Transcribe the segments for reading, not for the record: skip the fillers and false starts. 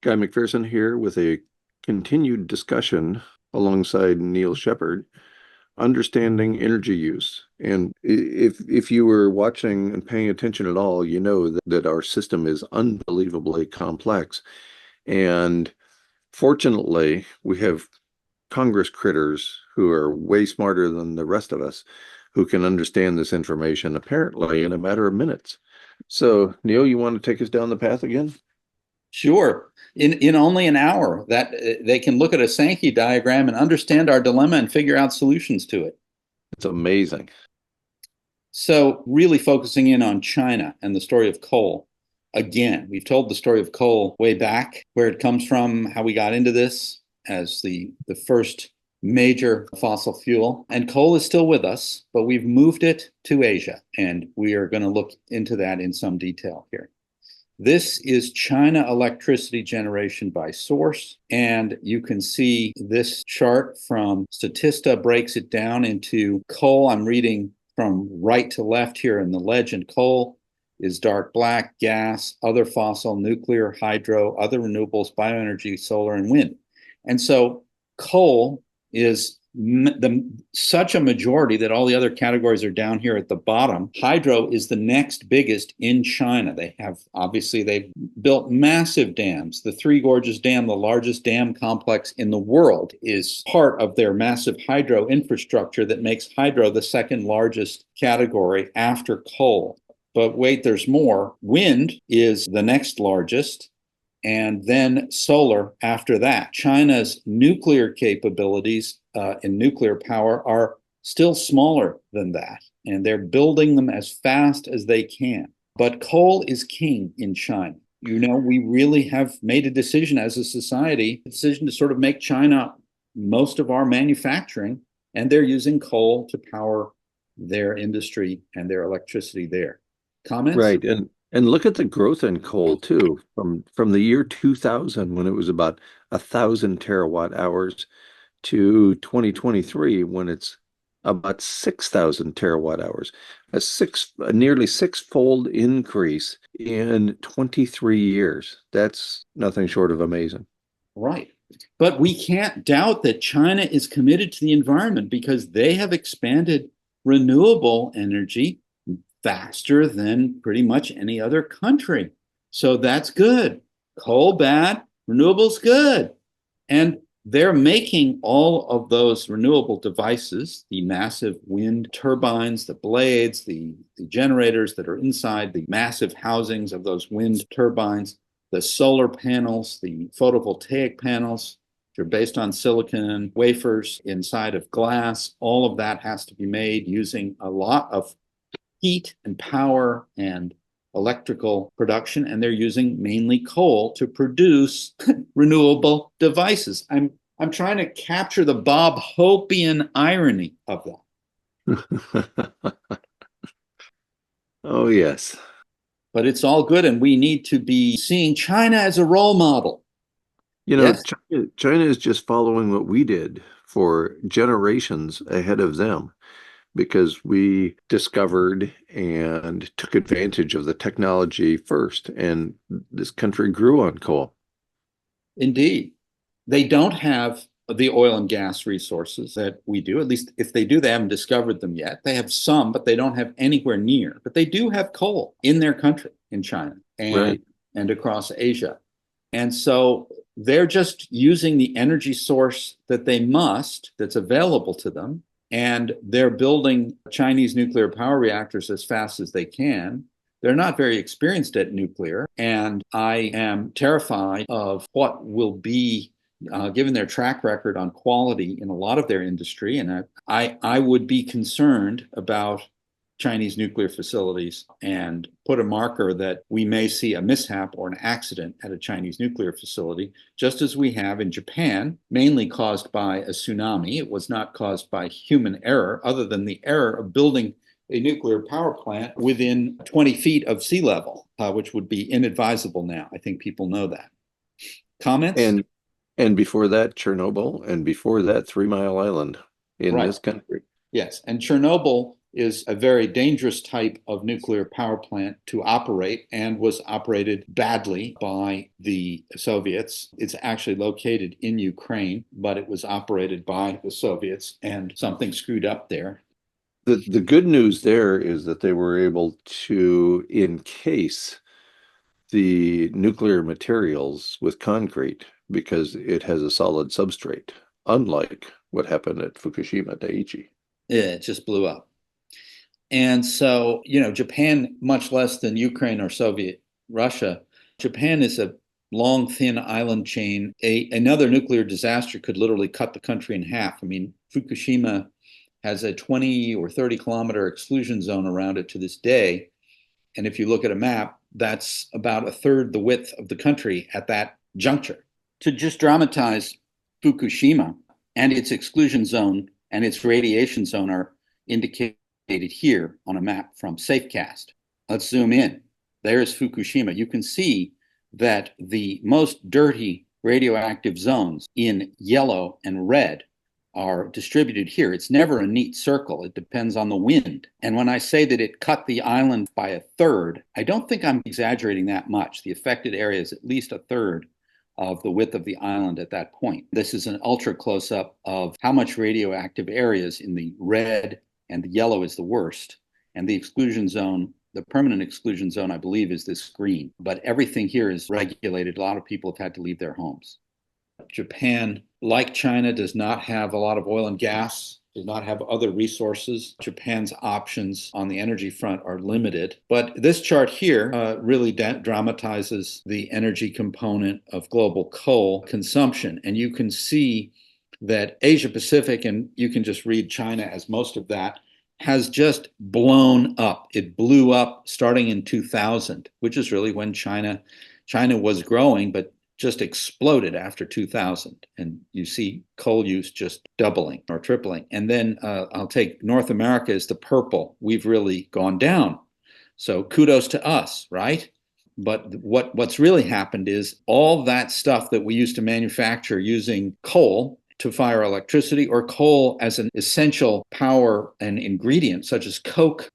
Guy McPherson here with a continued discussion alongside Neil Shepard, understanding energy use. And if you were watching and paying attention at all, you know that our system is unbelievably complex. And fortunately, we have Congress critters who are way smarter than the rest of us who can understand this information apparently in a matter of minutes. So, Neil, you want to take us down the path again? Sure. In only an hour, that they can look at a Sankey diagram and understand our dilemma and figure out solutions to it. It's amazing. So, really focusing in on China and the story of coal. Again, we've told the story of coal way back, where it comes from, how we got into this as the first major fossil fuel. And coal is still with us, but we've moved it to Asia, and we are going to look into that in some detail here. This is China electricity generation by source. And you can see this chart from Statista breaks it down into coal. I'm reading from right to left here in the legend. Coal is dark black, gas, other fossil, nuclear, hydro, other renewables, bioenergy, solar, and wind. And so coal is such a majority that all the other categories are down here at the bottom. Hydro is the next biggest in China. They've built massive dams. The Three Gorges Dam, the largest dam complex in the world, is part of their massive hydro infrastructure that makes hydro the second largest category after coal. But wait, there's more. Wind is the next largest, and then solar after that. China's nuclear capabilities in nuclear power are still smaller than that, and they're building them as fast as they can. But coal is king in China. We really have made a decision as a society, a decision to sort of make China most of our manufacturing, and they're using coal to power their industry and their electricity there. Comments? Right. And look at the growth in coal too, from the year 2000 when it was about 1,000 terawatt hours to 2023 when it's about 6,000 terawatt hours. A nearly six-fold increase in 23 years. That's nothing short of amazing. Right. But we can't doubt that China is committed to the environment because they have expanded renewable energy faster than pretty much any other country. So that's good. Coal bad, renewables good. And they're making all of those renewable devices, the massive wind turbines, the blades, the generators that are inside the massive housings of those wind turbines, the solar panels, the photovoltaic panels, which are based on silicon wafers inside of glass. All of that has to be made using a lot of heat and power and electrical production, and they're using mainly coal to produce renewable devices. I'm trying to capture the Bob Hopian irony of that. Oh, yes. But it's all good, and we need to be seeing China as a role model. Yes. China is just following what we did for generations ahead of them, because we discovered and took advantage of the technology first, and this country grew on coal. Indeed. They don't have the oil and gas resources that we do. At least if they do, they haven't discovered them yet. They have some, but they don't have anywhere near. But they do have coal in their country, in China Right. and across Asia. And so they're just using the energy source that that's available to them, and they're building Chinese nuclear power reactors as fast as they can. They're not very experienced at nuclear, and I am terrified of what will be, given their track record on quality in a lot of their industry. And I would be concerned about Chinese nuclear facilities and put a marker that we may see a mishap or an accident at a Chinese nuclear facility, just as we have in Japan, mainly caused by a tsunami. It was not caused by human error, other than the error of building a nuclear power plant within 20 feet of sea level, which would be inadvisable now. I think people know that. Comments? And before that, Chernobyl, and before that, 3 Mile Island in Right. this country. Yes. And Chernobyl is a very dangerous type of nuclear power plant to operate and was operated badly by the Soviets. It's actually located in Ukraine, but it was operated by the Soviets and something screwed up there. The good news there is that they were able to encase the nuclear materials with concrete because it has a solid substrate, unlike what happened at Fukushima Daiichi. Yeah, it just blew up. And so, Japan, much less than Ukraine or Soviet Russia, Japan is a long, thin island chain. Another nuclear disaster could literally cut the country in half. I mean, Fukushima has a 20 or 30-kilometer exclusion zone around it to this day. And if you look at a map, that's about a third the width of the country at that juncture. To just dramatize Fukushima and its exclusion zone and its radiation zone are indicated here on a map from Safecast. Let's zoom in. There's Fukushima. You can see that the most dirty radioactive zones in yellow and red are distributed here. It's never a neat circle. It depends on the wind. And when I say that it cut the island by a third, I don't think I'm exaggerating that much. The affected area is at least a third of the width of the island at that point. This is an ultra close-up of how much radioactive areas in the red, and the yellow is the worst. And the exclusion zone, the permanent exclusion zone, I believe, is this green. But everything here is regulated. A lot of people have had to leave their homes. Japan, like China, does not have a lot of oil and gas, does not have other resources. Japan's options on the energy front are limited. But this chart here really dramatizes the energy component of global coal consumption. And you can see that Asia Pacific, and you can just read China as most of that, has just blown up. It blew up starting in 2000, which is really when China was growing, but just exploded after 2000. And you see coal use just doubling or tripling. And then I'll take North America as the purple. We've really gone down. So kudos to us, right? But what's really happened is all that stuff that we used to manufacture using coal to fire electricity, or coal as an essential power and ingredient, such as coke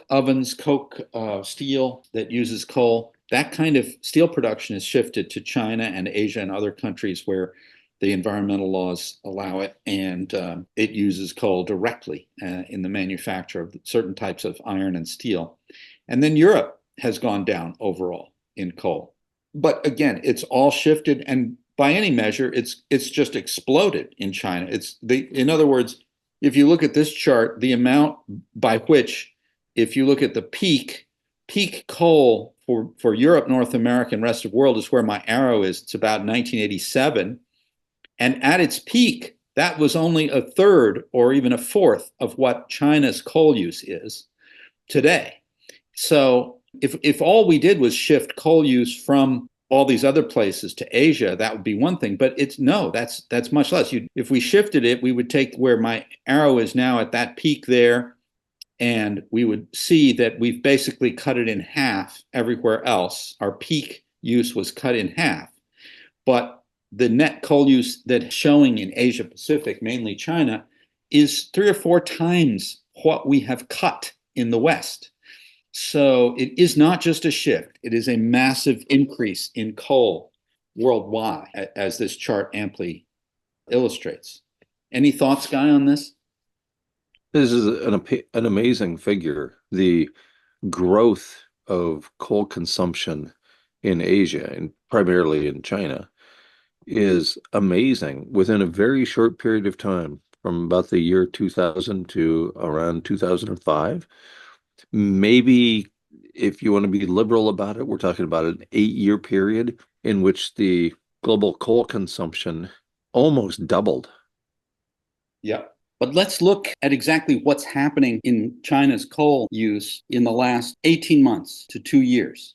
ovens, coke steel that uses coal. That kind of steel production has shifted to China and Asia and other countries where the environmental laws allow it, and it uses coal directly in the manufacture of certain types of iron and steel. And then Europe has gone down overall in coal. But again, it's all shifted, and by any measure, it's just exploded in China. In other words, if you look at this chart, the amount by which, if you look at the peak coal for Europe, North America, and rest of the world is where my arrow is. It's about 1987. And at its peak, that was only a third or even a fourth of what China's coal use is today. So if all we did was shift coal use from all these other places to Asia, that would be one thing. But that's much less. If we shifted it, we would take where my arrow is now at that peak there, and we would see that we've basically cut it in half everywhere else. Our peak use was cut in half. But the net coal use that's showing in Asia Pacific, mainly China, is 3 or 4 times what we have cut in the West. So it is not just a shift. It is a massive increase in coal worldwide, as this chart amply illustrates. Any thoughts, Guy, on this? This is an amazing figure. The growth of coal consumption in Asia, and primarily in China, is amazing within a very short period of time, from about the year 2000 to around 2005. Maybe if you want to be liberal about it, we're talking about an 8-year period in which the global coal consumption almost doubled. Yeah. But let's look at exactly what's happening in China's coal use in the last 18 months to 2 years,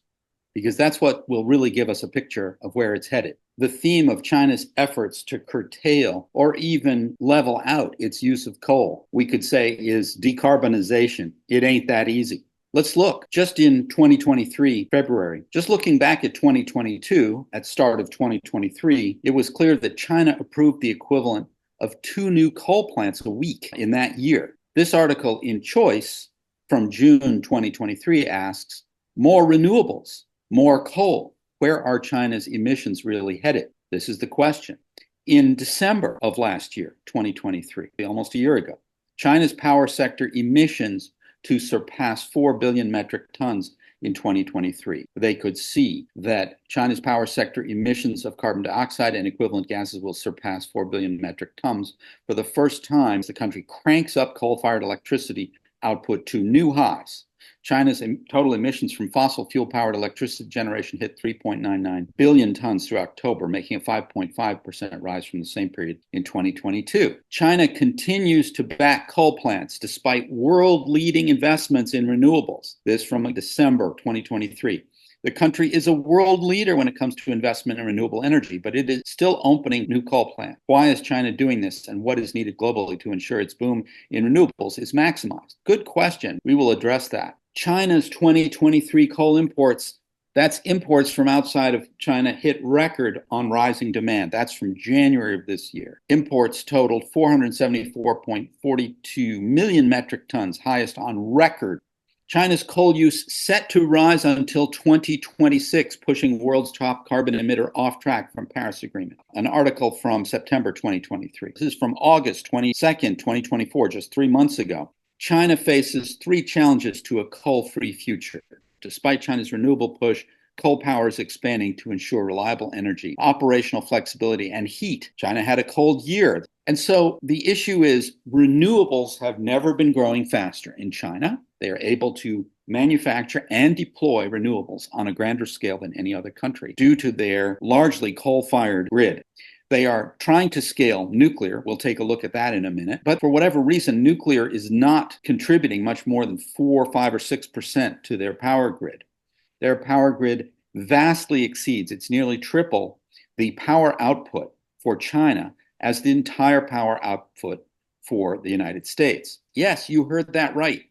because that's what will really give us a picture of where it's headed. The theme of China's efforts to curtail or even level out its use of coal, we could say, is decarbonization. It ain't that easy. Let's look just in 2023, February, just looking back at 2022, at start of 2023, it was clear that China approved the equivalent of 2 new coal plants a week in that year. This article in Choice from June 2023 asks, more renewables, more coal. Where are China's emissions really headed? This is the question. In December of last year, 2023, almost a year ago, China's power sector emissions to surpass 4 billion metric tons in 2023. They could see that China's power sector emissions of carbon dioxide and equivalent gases will surpass 4 billion metric tons for the first time. The country cranks up coal-fired electricity output to new highs. China's total emissions from fossil fuel-powered electricity generation hit 3.99 billion tons through October, making a 5.5% rise from the same period in 2022. China continues to back coal plants despite world-leading investments in renewables. This from December 2023. The country is a world leader when it comes to investment in renewable energy, but it is still opening new coal plants. Why is China doing this, and what is needed globally to ensure its boom in renewables is maximized? Good question. We will address that. China's 2023 coal imports, that's imports from outside of China, hit record on rising demand. That's from January of this year. Imports totaled 474.42 million metric tons, highest on record. China's coal use set to rise until 2026, pushing world's top carbon emitter off track from Paris Agreement. An article from September 2023. This is from August 22nd, 2024, just 3 months ago. China faces 3 challenges to a coal-free future. Despite China's renewable push, coal power is expanding to ensure reliable energy, operational flexibility, and heat. China had a cold year. And so the issue is renewables have never been growing faster in China. They are able to manufacture and deploy renewables on a grander scale than any other country due to their largely coal-fired grid. They are trying to scale nuclear. We'll take a look at that in a minute. But for whatever reason, nuclear is not contributing much more than 4, 5, or 6% to their power grid. Their power grid vastly exceeds, it's nearly triple the power output for China as the entire power output for the United States. Yes, you heard that right.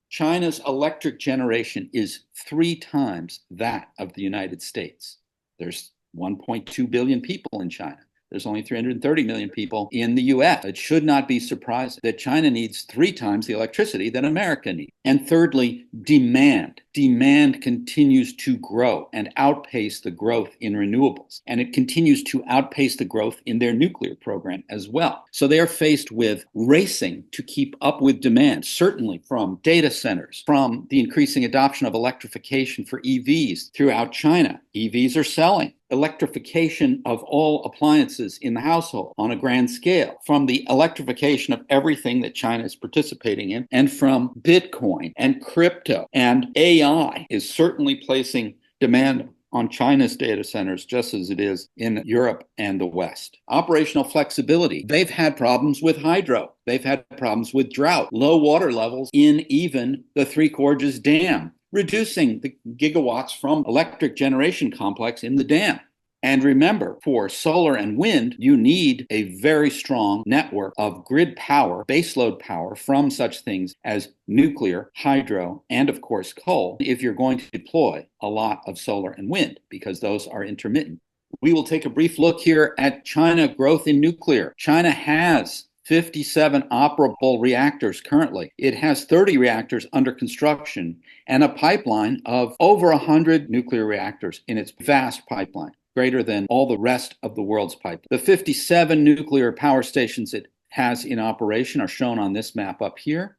China's electric generation is 3 times that of the United States. There's 1.2 billion people in China. There's only 330 million people in the US. It should not be surprising that China needs 3 times the electricity that America needs. And thirdly, demand. Demand continues to grow and outpace the growth in renewables. And it continues to outpace the growth in their nuclear program as well. So they are faced with racing to keep up with demand, certainly from data centers, from the increasing adoption of electrification for EVs throughout China. EVs are selling. Electrification of all appliances in the household on a grand scale, from the electrification of everything that China is participating in, and from Bitcoin and crypto and AI is certainly placing demand on China's data centers just as it is in Europe and the West. Operational flexibility. They've had problems with hydro. They've had problems with drought, low water levels in even the Three Gorges Dam, reducing the gigawatts from electric generation complex in the dam. And remember, for solar and wind, you need a very strong network of grid power, baseload power from such things as nuclear, hydro, and of course coal, if you're going to deploy a lot of solar and wind, because those are intermittent. We will take a brief look here at China growth in nuclear. China has 57 operable reactors currently. It has 30 reactors under construction and a pipeline of over 100 nuclear reactors in its vast pipeline, greater than all the rest of the world's pipeline. The 57 nuclear power stations it has in operation are shown on this map up here,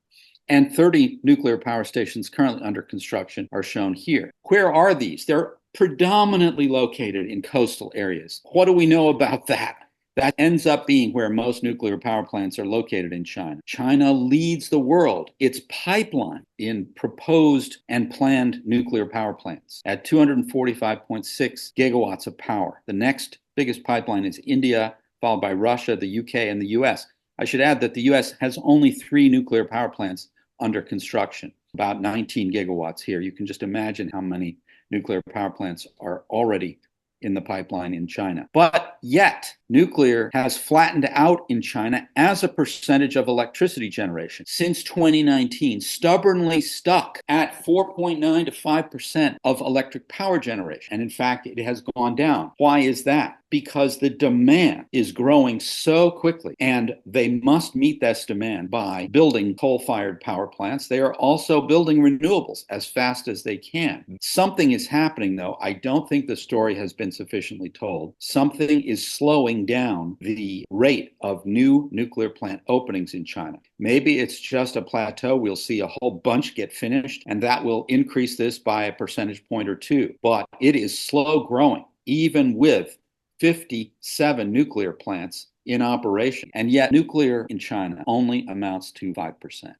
and 30 nuclear power stations currently under construction are shown here. Where are these? They're predominantly located in coastal areas. What do we know about that? That ends up being where most nuclear power plants are located in China. China leads the world, its pipeline, in proposed and planned nuclear power plants at 245.6 gigawatts of power. The next biggest pipeline is India, followed by Russia, the UK, and the US. I should add that the US has only 3 nuclear power plants under construction, about 19 gigawatts here. You can just imagine how many nuclear power plants are already in the pipeline in China. But yet, nuclear has flattened out in China as a percentage of electricity generation since 2019, stubbornly stuck at 4.9 to 5% of electric power generation. And in fact, it has gone down. Why is that? Because the demand is growing so quickly, and they must meet this demand by building coal-fired power plants. They are also building renewables as fast as they can. Something is happening, though. I don't think the story has been sufficiently told. Something is slowing down the rate of new nuclear plant openings in China. Maybe it's just a plateau. We'll see a whole bunch get finished, and that will increase this by a percentage point or two. But it is slow growing, even with 57 nuclear plants in operation. And yet nuclear in China only amounts to 5%.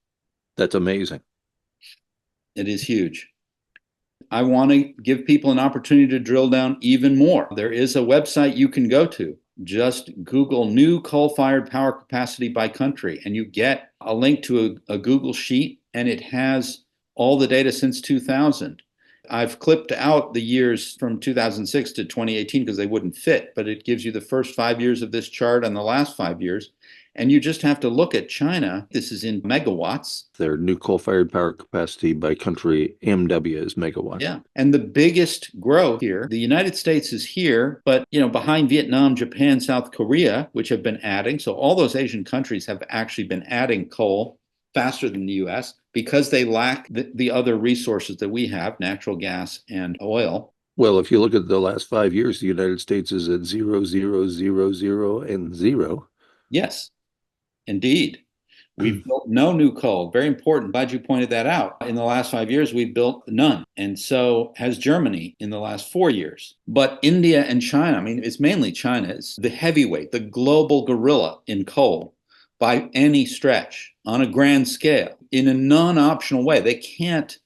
That's amazing. It is huge. I want to give people an opportunity to drill down even more. There is a website you can go to. Just Google new coal-fired power capacity by country, and you get a link to a Google sheet, and it has all the data since 2000. I've clipped out the years from 2006 to 2018 because they wouldn't fit, but it gives you the first 5 years of this chart and the last 5 years. And you just have to look at China. This is in megawatts. Their new coal-fired power capacity by country, MW, is megawatts. Yeah. And the biggest growth here, the United States is here, but behind Vietnam, Japan, South Korea, which have been adding. So all those Asian countries have actually been adding coal faster than the US because they lack the other resources that we have, natural gas and oil. Well, if you look at the last 5 years, the United States is at 0, 0, 0, 0, and 0. Yes, indeed. We've built no new coal. Very important. Glad you pointed that out. In the last 5 years, we've built none. And so has Germany in the last 4 years. But India and China, I mean, it's mainly China, it's the heavyweight, the global gorilla in coal by any stretch on a grand scale in a non-optional way. They can't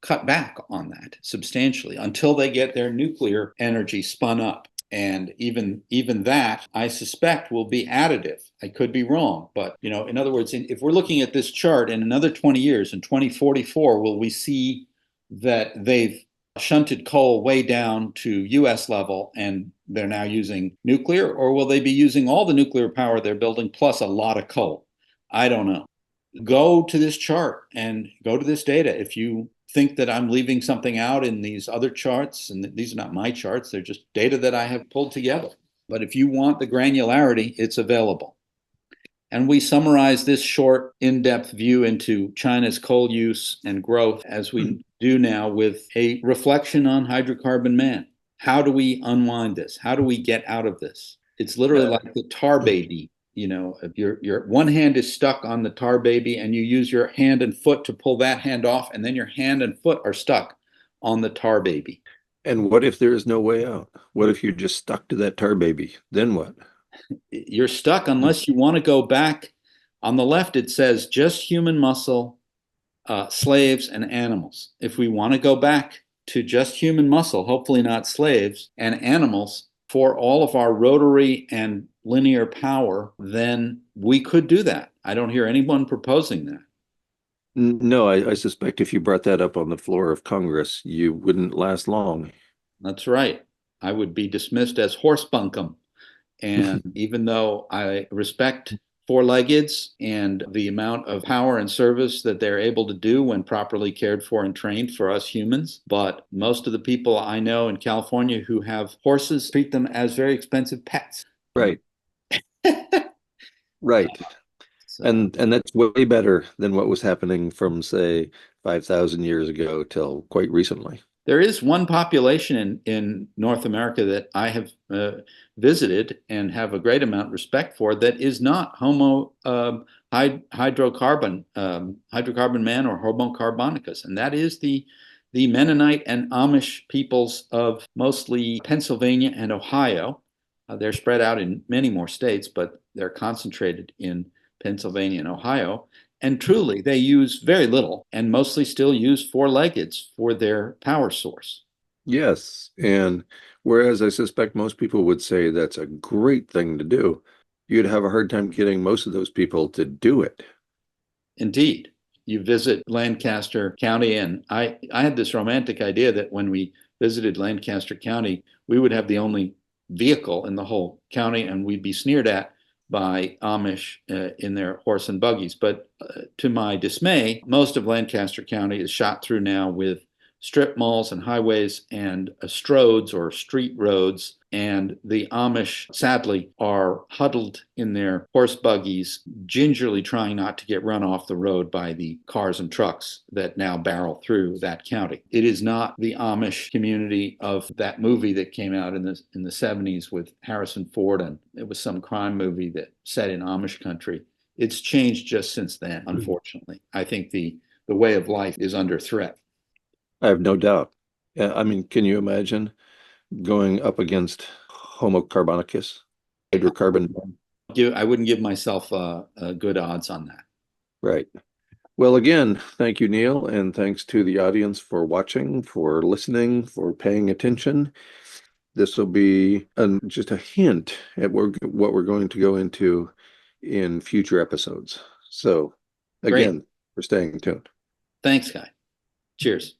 cut back on that substantially until they get their nuclear energy spun up. And even that, I suspect, will be additive. I could be wrong, but in other words, if we're looking at this chart in another 20 years, in 2044, will we see that they've shunted coal way down to US level and they're now using nuclear, or will they be using all the nuclear power they're building plus a lot of coal? I don't know. Go to this chart and go to this data. If you think that I'm leaving something out in these other charts, and these are not my charts, they're just data that I have pulled together. But if you want the granularity, it's available. And we summarize this short, in-depth view into China's coal use and growth as we do now with a reflection on hydrocarbon man. How do we unwind this? How do we get out of this? It's literally like the tar baby. Your one hand is stuck on the tar baby and you use your hand and foot to pull that hand off, and then your hand and foot are stuck on the tar baby. And what if there is no way out? What if you're just stuck to that tar baby? Then what? You're stuck unless you want to go back. On the left, it says just human muscle, slaves, and animals. If we want to go back to just human muscle, hopefully not slaves, and animals for all of our rotary and linear power, then we could do that. I don't hear anyone proposing that. No, I suspect if you brought that up on the floor of Congress, you wouldn't last long. That's right. I would be dismissed as horse bunkum. And even though I respect four-leggeds and the amount of power and service that they're able to do when properly cared for and trained for us humans, but most of the people I know in California who have horses treat them as very expensive pets. Right. Right. So, and that's way better than what was happening from, say, 5,000 years ago till quite recently. there is one population in North America that I have visited and have a great amount of respect for that is not hydrocarbon man or Homo carbonicus, and that is the Mennonite and Amish peoples of mostly Pennsylvania and Ohio. They're spread out in many more states, but they're concentrated in Pennsylvania and Ohio. And truly, they use very little and mostly still use four-leggeds for their power source. Yes. And whereas I suspect most people would say that's a great thing to do, you'd have a hard time getting most of those people to do it. Indeed. You visit Lancaster County, and I had this romantic idea that when we visited Lancaster County, we would have the only vehicle in the whole county, and we'd be sneered at by Amish in their horse and buggies. But to my dismay, most of Lancaster County is shot through now with strip malls and highways and stroads or street roads. And the Amish, sadly, are huddled in their horse buggies, gingerly trying not to get run off the road by the cars and trucks that now barrel through that county. It is not the Amish community of that movie that came out in the 70s with Harrison Ford, and it was some crime movie that set in Amish country. It's changed just since then, unfortunately. I think the way of life is under threat. I have no doubt. I mean, can you imagine going up against Homo carbonicus, hydrocarbon? I wouldn't give myself good odds on that. Right. Well, again, thank you, Neil, and thanks to the audience for watching, for listening, for paying attention. This will be just a hint at what we're going to go into in future episodes. So, Great. again, for staying tuned. Thanks, Guy. Cheers.